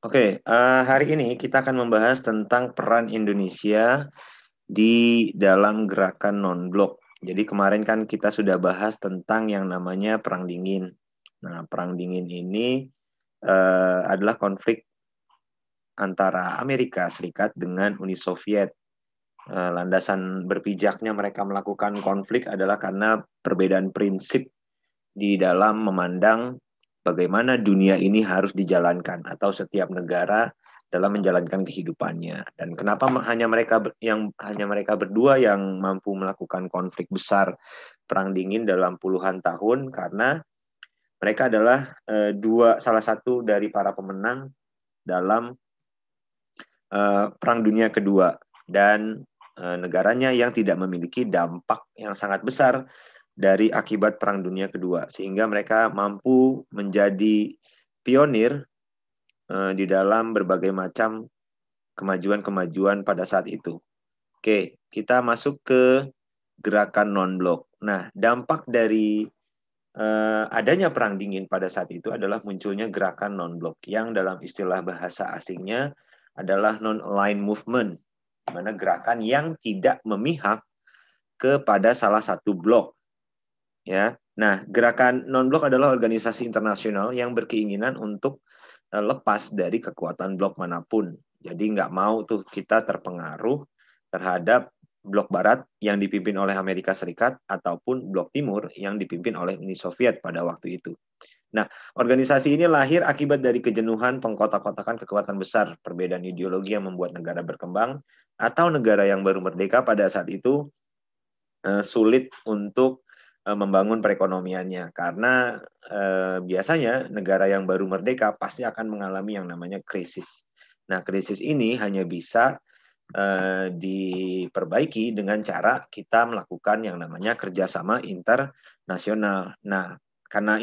Oke, hari ini kita akan membahas tentang peran Indonesia di dalam gerakan non-blok. Jadi kemarin kan kita sudah bahas tentang yang namanya Perang Dingin. Nah, Perang Dingin ini adalah konflik antara Amerika Serikat dengan Uni Soviet. Landasan berpijaknya mereka melakukan konflik adalah karena perbedaan prinsip di dalam memandang bagaimana dunia ini harus dijalankan atau setiap negara dalam menjalankan kehidupannya. Dan kenapa hanya mereka berdua yang mampu melakukan konflik besar perang dingin dalam puluhan tahun, karena mereka adalah salah satu dari para pemenang dalam Perang Dunia Kedua, dan negaranya yang tidak memiliki dampak yang sangat besar dari akibat Perang Dunia Kedua, sehingga mereka mampu menjadi pionir di dalam berbagai macam kemajuan-kemajuan pada saat itu. Oke, kita masuk ke gerakan non-blok. Nah, dampak dari adanya Perang Dingin pada saat itu adalah munculnya gerakan non-blok yang dalam istilah bahasa asingnya adalah non-aligned movement, di mana gerakan yang tidak memihak kepada salah satu blok. Ya, nah, gerakan non-blok adalah organisasi internasional yang berkeinginan untuk lepas dari kekuatan blok manapun. Jadi nggak mau tuh kita terpengaruh terhadap blok barat yang dipimpin oleh Amerika Serikat ataupun blok timur yang dipimpin oleh Uni Soviet pada waktu itu. Nah, organisasi ini lahir akibat dari kejenuhan pengkotak-kotakan kekuatan besar, perbedaan ideologi yang membuat negara berkembang atau negara yang baru merdeka pada saat itu sulit untuk membangun perekonomiannya, karena biasanya negara yang baru merdeka pasti akan mengalami yang namanya krisis. Nah, krisis ini hanya bisa diperbaiki dengan cara kita melakukan yang namanya kerjasama internasional. Nah, karena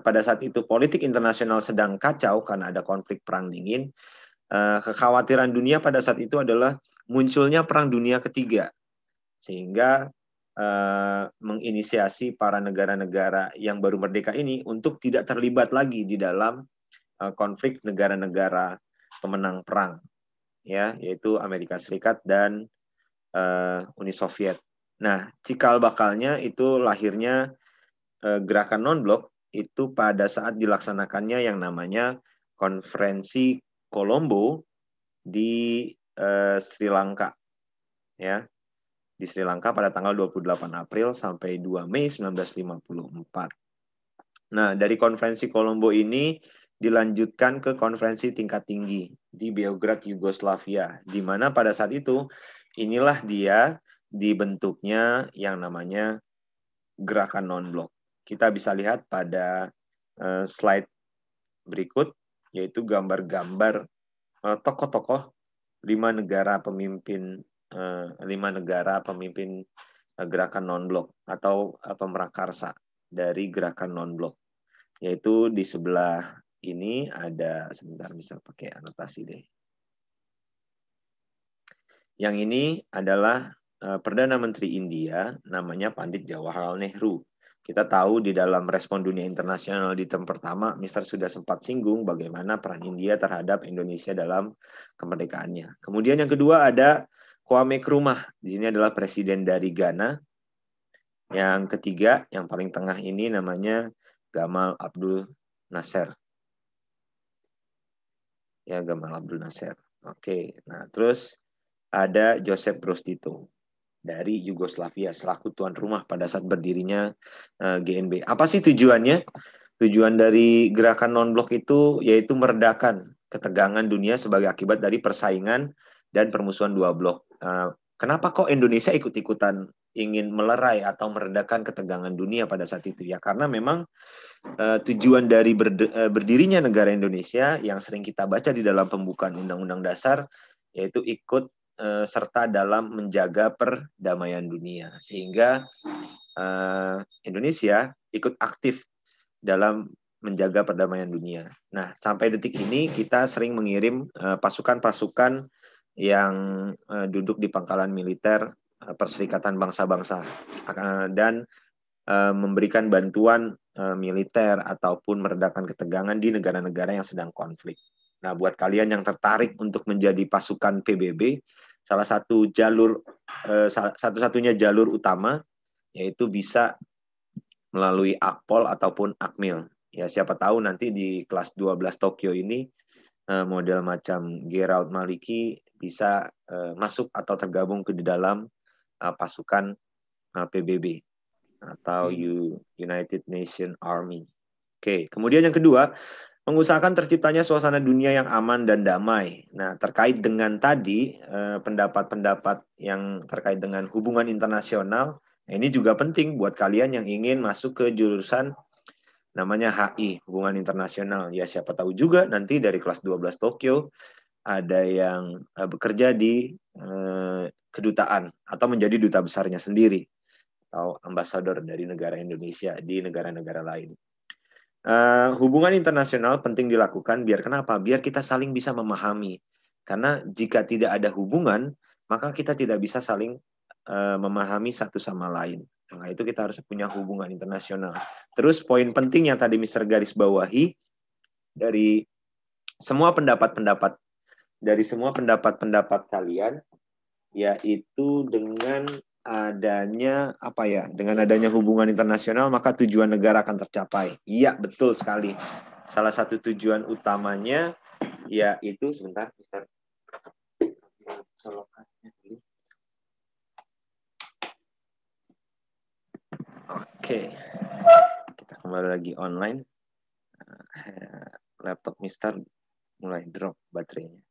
pada saat itu politik internasional sedang kacau karena ada konflik perang dingin, kekhawatiran dunia pada saat itu adalah munculnya perang dunia ketiga, sehingga menginisiasi para negara-negara yang baru merdeka ini untuk tidak terlibat lagi di dalam konflik negara-negara pemenang perang, ya, yaitu Amerika Serikat dan Uni Soviet. Nah, cikal bakalnya itu lahirnya gerakan non-blok itu pada saat dilaksanakannya yang namanya Konferensi Kolombo di Sri Lanka, ya, di Sri Lanka pada tanggal 28 April sampai 2 Mei 1954. Nah, dari konferensi Kolombo ini dilanjutkan ke konferensi tingkat tinggi di Beograd, Yugoslavia, di mana pada saat itu inilah dia dibentuknya yang namanya gerakan non-blok. Kita bisa lihat pada slide berikut, yaitu gambar-gambar tokoh-tokoh lima negara pemimpin gerakan non-blok atau pemrakarsa dari gerakan non-blok. Yaitu di sebelah ini ada, sebentar bisa pakai anotasi deh. Yang ini adalah Perdana Menteri India, namanya Pandit Jawaharlal Nehru. Kita tahu di dalam respon dunia internasional di term pertama, Mister sudah sempat singgung bagaimana peran India terhadap Indonesia dalam kemerdekaannya. Kemudian yang kedua ada Kwame Nkrumah. Di sini adalah presiden dari Ghana. Yang ketiga, yang paling tengah ini namanya Gamal Abdul Nasser. Ya, Gamal Abdul Nasser. Oke, nah terus ada Joseph Broz Tito dari Yugoslavia selaku tuan rumah pada saat berdirinya GNB. Apa sih tujuannya? Tujuan dari gerakan non-blok itu yaitu meredakan ketegangan dunia sebagai akibat dari persaingan dan permusuhan dua blok. Kenapa kok Indonesia ikut-ikutan ingin melerai atau meredakan ketegangan dunia pada saat itu? Ya karena memang tujuan dari berdirinya negara Indonesia yang sering kita baca di dalam pembukaan Undang-Undang Dasar yaitu ikut serta dalam menjaga perdamaian dunia, sehingga Indonesia ikut aktif dalam menjaga perdamaian dunia. Nah, sampai detik ini kita sering mengirim pasukan-pasukan yang duduk di pangkalan militer Perserikatan Bangsa-Bangsa dan memberikan bantuan militer ataupun meredakan ketegangan di negara-negara yang sedang konflik. Nah, buat kalian yang tertarik untuk menjadi pasukan PBB, satu-satunya jalur utama yaitu bisa melalui Akpol ataupun Akmil. Ya, siapa tahu nanti di kelas 12 Tokyo ini model macam Gerald Maliki bisa masuk atau tergabung ke dalam pasukan PBB atau United Nations Army. Oke, kemudian yang kedua, mengusahakan terciptanya suasana dunia yang aman dan damai. Nah, terkait dengan tadi pendapat-pendapat yang terkait dengan hubungan internasional, ini juga penting buat kalian yang ingin masuk ke jurusan namanya HI, Hubungan Internasional. Ya, siapa tahu juga nanti dari kelas 12 Tokyo ada yang bekerja di kedutaan atau menjadi duta besarnya sendiri atau ambasador dari negara Indonesia di negara-negara lain. Hubungan internasional penting dilakukan biar kenapa? Biar kita saling bisa memahami. Karena jika tidak ada hubungan, maka kita tidak bisa saling memahami satu sama lain. Nah, itu kita harus punya hubungan internasional. Terus poin penting yang tadi Mr. garis bawahi dari semua pendapat-pendapat kalian, yaitu dengan adanya dengan adanya hubungan internasional maka tujuan negara akan tercapai. Iya, betul sekali. Salah satu tujuan utamanya yaitu sebentar, Mister. Oke. Kita kembali lagi online. Laptop Mister mulai drop baterainya.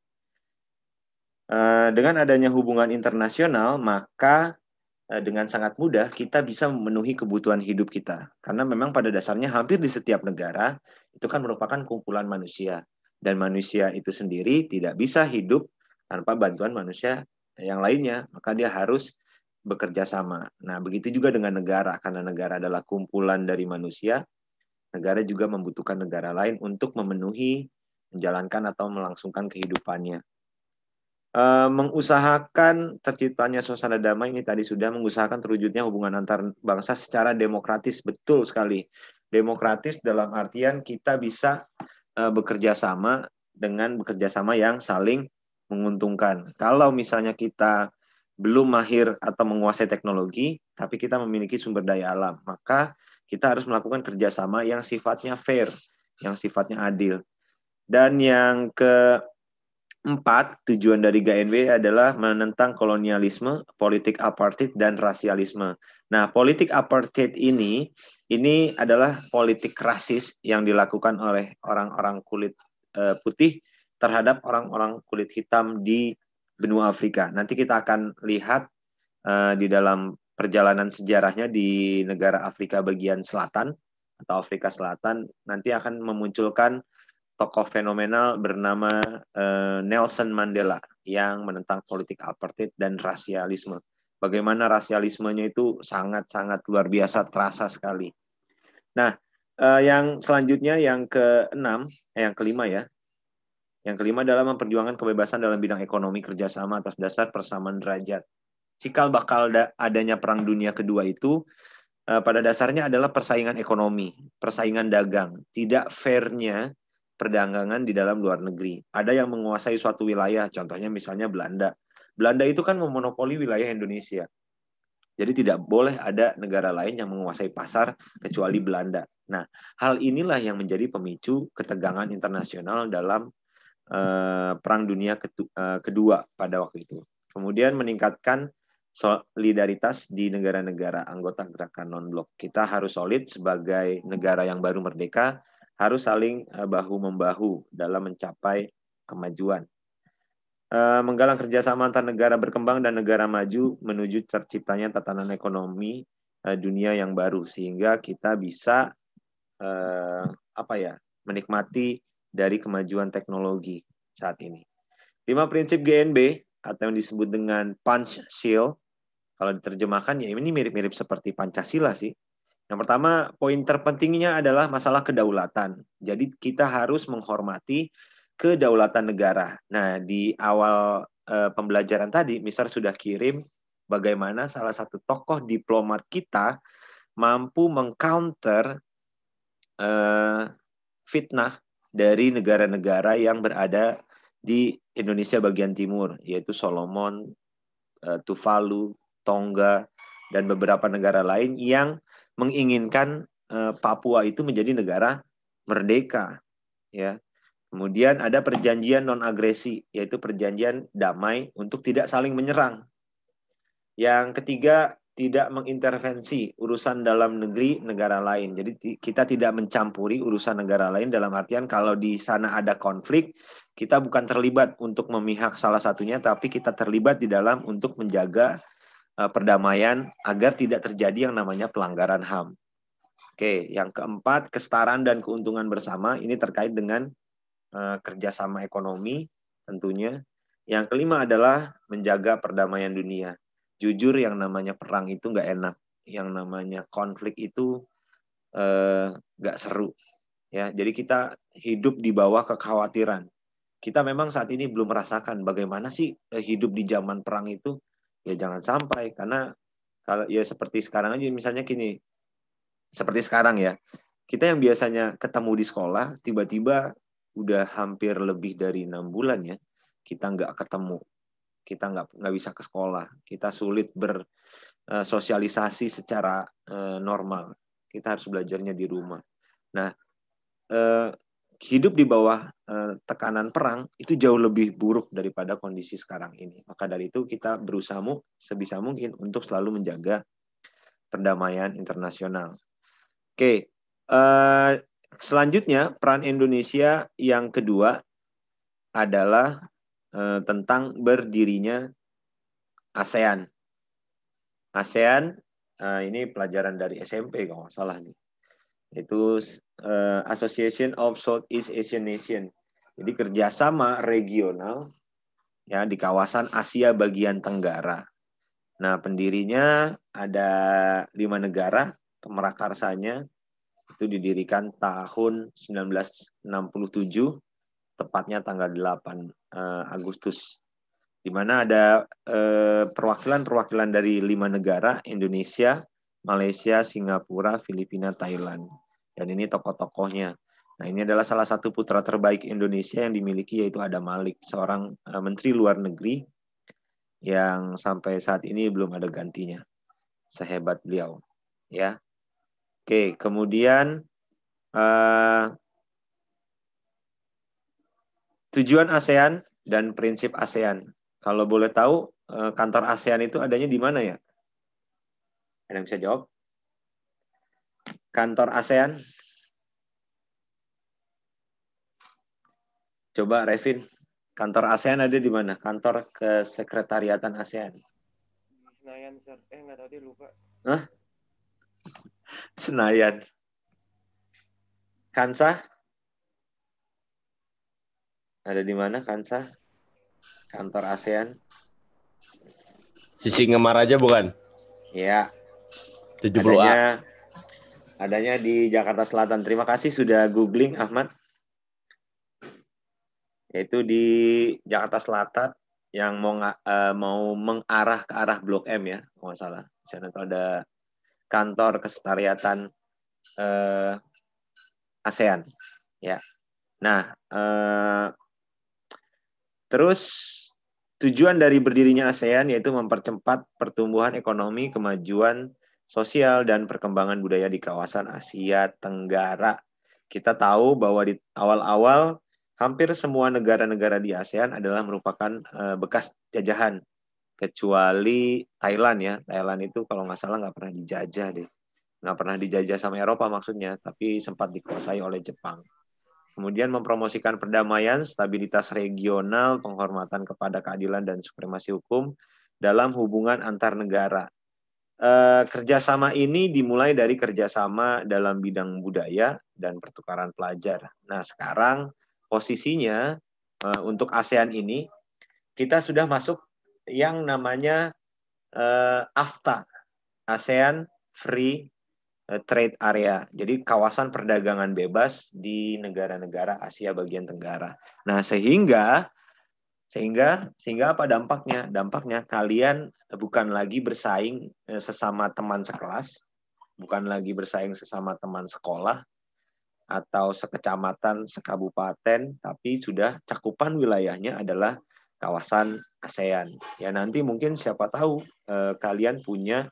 Dengan adanya hubungan internasional, maka dengan sangat mudah kita bisa memenuhi kebutuhan hidup kita. Karena memang pada dasarnya hampir di setiap negara itu kan merupakan kumpulan manusia. Dan manusia itu sendiri tidak bisa hidup tanpa bantuan manusia yang lainnya. Maka dia harus bekerja sama. Nah, begitu juga dengan negara. Karena negara adalah kumpulan dari manusia, negara juga membutuhkan negara lain untuk memenuhi, menjalankan atau melangsungkan kehidupannya. Mengusahakan terciptanya suasana damai ini tadi sudah mengusahakan terwujudnya hubungan antar bangsa secara demokratis. Betul sekali. Demokratis dalam artian kita bisa bekerja sama dengan bekerja sama yang saling menguntungkan. Kalau misalnya kita belum mahir atau menguasai teknologi, tapi kita memiliki sumber daya alam, maka kita harus melakukan kerjasama yang sifatnya fair, yang sifatnya adil. Dan yang keempat, tujuan dari GNB adalah menentang kolonialisme, politik apartheid, dan rasialisme. Nah, politik apartheid ini adalah politik rasis yang dilakukan oleh orang-orang kulit putih terhadap orang-orang kulit hitam di benua Afrika. Nanti kita akan lihat di dalam perjalanan sejarahnya di negara Afrika bagian selatan atau Afrika Selatan, nanti akan memunculkan tokoh fenomenal bernama Nelson Mandela yang menentang politik apartheid dan rasialisme. Bagaimana rasialismenya itu sangat-sangat luar biasa, terasa sekali. Nah, yang selanjutnya yang kelima ya. Yang kelima adalah memperjuangkan kebebasan dalam bidang ekonomi kerjasama atas dasar persamaan derajat. Cikal bakal adanya Perang Dunia Kedua itu pada dasarnya adalah persaingan ekonomi, persaingan dagang, tidak fairnya perdagangan di dalam luar negeri. Ada yang menguasai suatu wilayah, contohnya misalnya Belanda. Belanda itu kan memonopoli wilayah Indonesia. Jadi tidak boleh ada negara lain yang menguasai pasar kecuali Belanda. Nah, hal inilah yang menjadi pemicu ketegangan internasional dalam Perang Dunia Kedua pada waktu itu. Kemudian meningkatkan solidaritas di negara-negara anggota gerakan non-blok. Kita harus solid sebagai negara yang baru merdeka, harus saling bahu-membahu dalam mencapai kemajuan. Menggalang kerjasama antar negara berkembang dan negara maju menuju terciptanya tatanan ekonomi dunia yang baru, sehingga kita bisa menikmati dari kemajuan teknologi saat ini. 5 prinsip GNB atau yang disebut dengan Punch Seal, kalau diterjemahkan ya ini mirip-mirip seperti Pancasila sih. Yang pertama, poin terpentingnya adalah masalah kedaulatan. Jadi kita harus menghormati kedaulatan negara. Nah, di awal pembelajaran tadi, Mister sudah kirim bagaimana salah satu tokoh diplomat kita mampu mengcounter fitnah dari negara-negara yang berada di Indonesia bagian timur, yaitu Solomon, Tuvalu, Tonga, dan beberapa negara lain yang menginginkan Papua itu menjadi negara merdeka. Ya. Kemudian ada perjanjian non-agresi, yaitu perjanjian damai untuk tidak saling menyerang. Yang ketiga, tidak mengintervensi urusan dalam negeri negara lain. Jadi kita tidak mencampuri urusan negara lain dalam artian kalau di sana ada konflik, kita bukan terlibat untuk memihak salah satunya, tapi kita terlibat di dalam untuk menjaga perdamaian agar tidak terjadi yang namanya pelanggaran HAM. Oke, yang keempat, kesetaraan dan keuntungan bersama. Ini terkait dengan kerjasama ekonomi tentunya. Yang kelima adalah menjaga perdamaian dunia. Jujur yang namanya perang itu nggak enak, yang namanya konflik itu nggak seru. Ya, jadi kita hidup di bawah kekhawatiran. Kita memang saat ini belum merasakan bagaimana sih hidup di zaman perang itu. Ya jangan sampai, karena kalau ya seperti sekarang aja misalnya gini, seperti sekarang ya, kita yang biasanya ketemu di sekolah, tiba-tiba udah hampir lebih dari 6 bulan ya, kita nggak ketemu. Kita nggak bisa ke sekolah, kita sulit bersosialisasi secara normal. Kita harus belajarnya di rumah. Nah, hidup di bawah tekanan perang itu jauh lebih buruk daripada kondisi sekarang ini. Maka dari itu kita berusaha sebisa mungkin untuk selalu menjaga perdamaian internasional. Oke, selanjutnya peran Indonesia yang kedua adalah tentang berdirinya ASEAN. ASEAN, ini pelajaran dari SMP kalau nggak salah nih. Itu Association of Southeast Asian Nation. Jadi kerjasama regional ya di kawasan Asia bagian Tenggara. Nah, pendirinya ada 5 negara, pemerakarsanya itu didirikan tahun 1967, tepatnya tanggal 8 Agustus. Di mana ada perwakilan-perwakilan dari 5 negara, Indonesia, Malaysia, Singapura, Filipina, Thailand. Dan ini tokoh-tokohnya. Nah, ini adalah salah satu putra terbaik Indonesia yang dimiliki, yaitu Adam Malik, seorang menteri luar negeri yang sampai saat ini belum ada gantinya. Sehebat beliau. Ya. Oke, kemudian tujuan ASEAN dan prinsip ASEAN. Kalau boleh tahu, kantor ASEAN itu adanya di mana ya? Ada yang bisa jawab? Kantor ASEAN? Coba Revin, kantor ASEAN ada di mana? Kantor kesekretariatan ASEAN. Senayan, Sir. Nggak tahu deh, lupa. Hah? Senayan. Kansah? Ada di mana Kansah? Kantor ASEAN? Sisingamaraja bukan? Ya. 70A. Adanya di Jakarta Selatan. Terima kasih sudah googling, Ahmad. Yaitu di Jakarta Selatan yang mau mengarah ke arah Blok M ya, kalau nggak salah. Di sana tuh ada kantor kesekretariatan ASEAN. Ya. Nah, terus tujuan dari berdirinya ASEAN yaitu mempercepat pertumbuhan ekonomi, kemajuan sosial, dan perkembangan budaya di kawasan Asia Tenggara. Kita tahu bahwa di awal-awal hampir semua negara-negara di ASEAN adalah merupakan bekas jajahan, kecuali Thailand ya. Thailand itu kalau nggak salah nggak pernah dijajah deh. Nggak pernah dijajah sama Eropa maksudnya, tapi sempat dikuasai oleh Jepang. Kemudian mempromosikan perdamaian, stabilitas regional, penghormatan kepada keadilan dan supremasi hukum dalam hubungan antar negara. Kerjasama ini dimulai dari kerjasama dalam bidang budaya dan pertukaran pelajar. Nah, sekarang posisinya untuk ASEAN ini, kita sudah masuk yang namanya AFTA, ASEAN Free Trade Area, jadi kawasan perdagangan bebas di negara-negara Asia bagian Tenggara. Nah, sehingga apa dampaknya? Dampaknya kalian bukan lagi bersaing sesama teman sekelas, bukan lagi bersaing sesama teman sekolah, atau sekecamatan, sekabupaten, tapi sudah cakupan wilayahnya adalah kawasan ASEAN. Ya nanti mungkin siapa tahu kalian punya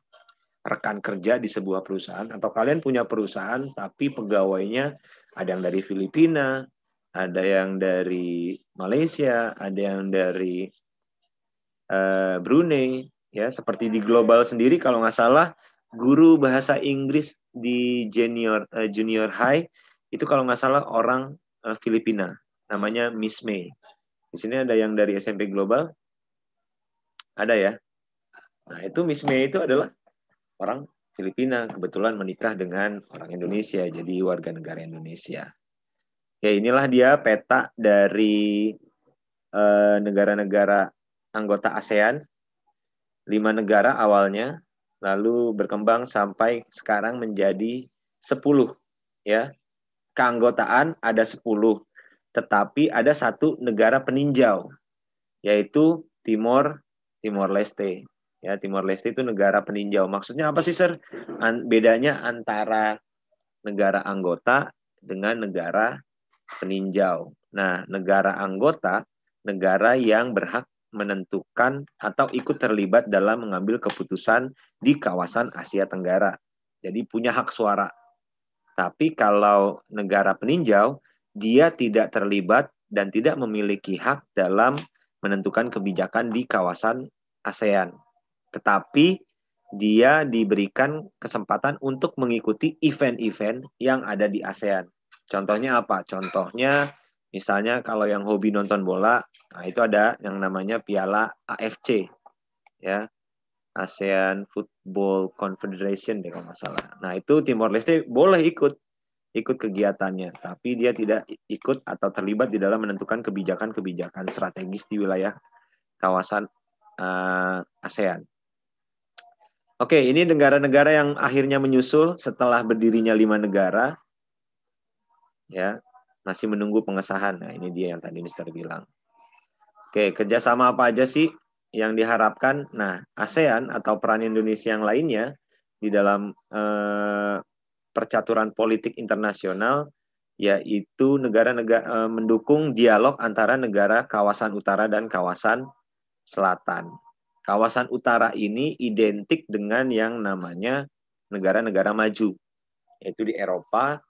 rekan kerja di sebuah perusahaan atau kalian punya perusahaan tapi pegawainya ada yang dari Filipina, ada yang dari Malaysia, ada yang dari Brunei, ya seperti di Global sendiri kalau nggak salah guru bahasa Inggris di junior high itu kalau nggak salah orang Filipina, namanya Miss May. Di sini ada yang dari SMP Global, ada ya. Nah itu Miss May itu adalah orang Filipina, kebetulan menikah dengan orang Indonesia, jadi warga negara Indonesia. Ya inilah dia peta dari negara-negara anggota ASEAN. 5 negara awalnya, lalu berkembang sampai sekarang menjadi 10. Ya, keanggotaan ada 10, tetapi ada satu negara peninjau, yaitu Timor Leste. Ya, Timor Leste itu negara peninjau. Maksudnya apa sih, Sir? Bedanya antara negara anggota dengan negara peninjau. Nah, negara anggota, negara yang berhak menentukan atau ikut terlibat dalam mengambil keputusan di kawasan Asia Tenggara. Jadi punya hak suara. Tapi kalau negara peninjau, dia tidak terlibat dan tidak memiliki hak dalam menentukan kebijakan di kawasan ASEAN. Tetapi dia diberikan kesempatan untuk mengikuti event-event yang ada di ASEAN. Contohnya apa? Contohnya misalnya kalau yang hobi nonton bola, nah itu ada yang namanya Piala AFC, ya, ASEAN Football Confederation deh kalau nggak salah. Nah itu Timor Leste boleh ikut kegiatannya, tapi dia tidak ikut atau terlibat di dalam menentukan kebijakan-kebijakan strategis di wilayah kawasan ASEAN. Oke, ini negara-negara yang akhirnya menyusul setelah berdirinya 5 negara. Ya, masih menunggu pengesahan. Nah, ini dia yang tadi Mister bilang. Oke, kerjasama apa aja sih yang diharapkan? Nah, ASEAN atau peran Indonesia yang lainnya di dalam percaturan politik internasional, yaitu negara-negara mendukung dialog antara negara kawasan utara dan kawasan selatan. Kawasan utara ini identik dengan yang namanya negara-negara maju, yaitu di Eropa,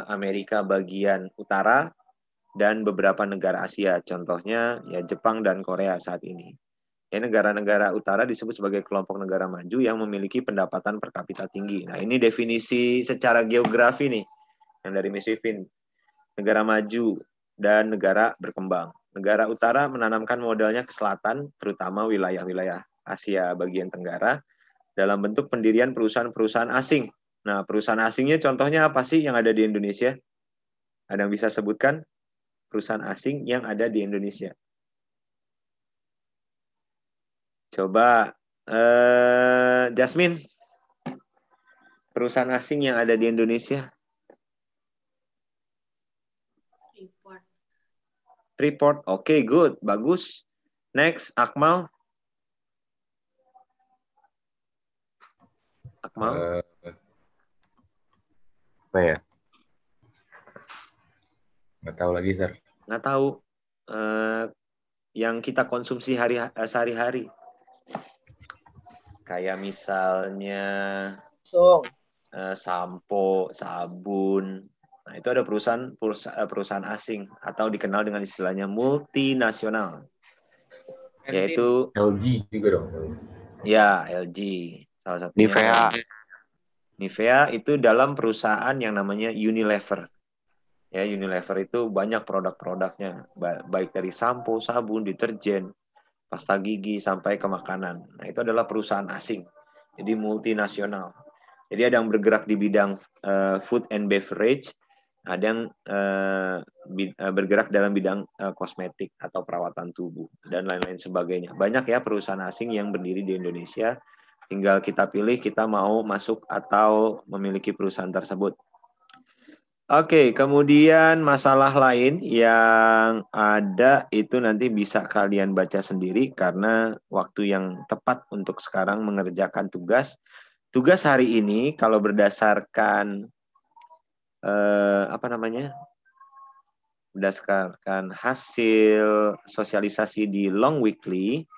Amerika bagian utara, dan beberapa negara Asia. Contohnya ya Jepang dan Korea saat ini. Ya, negara-negara utara disebut sebagai kelompok negara maju yang memiliki pendapatan per kapita tinggi. Nah, ini definisi secara geografi nih, yang dari Miss Vivin. Negara maju dan negara berkembang. Negara utara menanamkan modalnya ke selatan, terutama wilayah-wilayah Asia bagian Tenggara, dalam bentuk pendirian perusahaan-perusahaan asing. Nah, perusahaan asingnya contohnya apa sih yang ada di Indonesia? Ada yang bisa sebutkan perusahaan asing yang ada di Indonesia? Coba, Jasmine, perusahaan asing yang ada di Indonesia? Freeport. Oke, good. Bagus. Next, Akmal. Akmal. Apa ya? Nggak tahu lagi, Sir. Nggak tahu. Yang kita konsumsi sehari-hari. Kayak misalnya sampo, sabun. Nah, itu ada perusahaan asing atau dikenal dengan istilahnya multinasional. Yaitu LG juga dong. Ya, LG. Salah satunya Nivea itu dalam perusahaan yang namanya Unilever. Ya, Unilever itu banyak produk-produknya, baik dari sampo, sabun, deterjen, pasta gigi sampai ke makanan. Nah, itu adalah perusahaan asing. Jadi multinasional. Jadi ada yang bergerak di bidang food and beverage, ada yang bergerak dalam bidang kosmetik atau perawatan tubuh dan lain-lain sebagainya. Banyak ya perusahaan asing yang berdiri di Indonesia. Tinggal kita pilih kita mau masuk atau memiliki perusahaan tersebut. Oke, kemudian masalah lain yang ada itu nanti bisa kalian baca sendiri karena waktu yang tepat untuk sekarang mengerjakan tugas. Tugas hari ini kalau berdasarkan berdasarkan hasil sosialisasi di long weekly,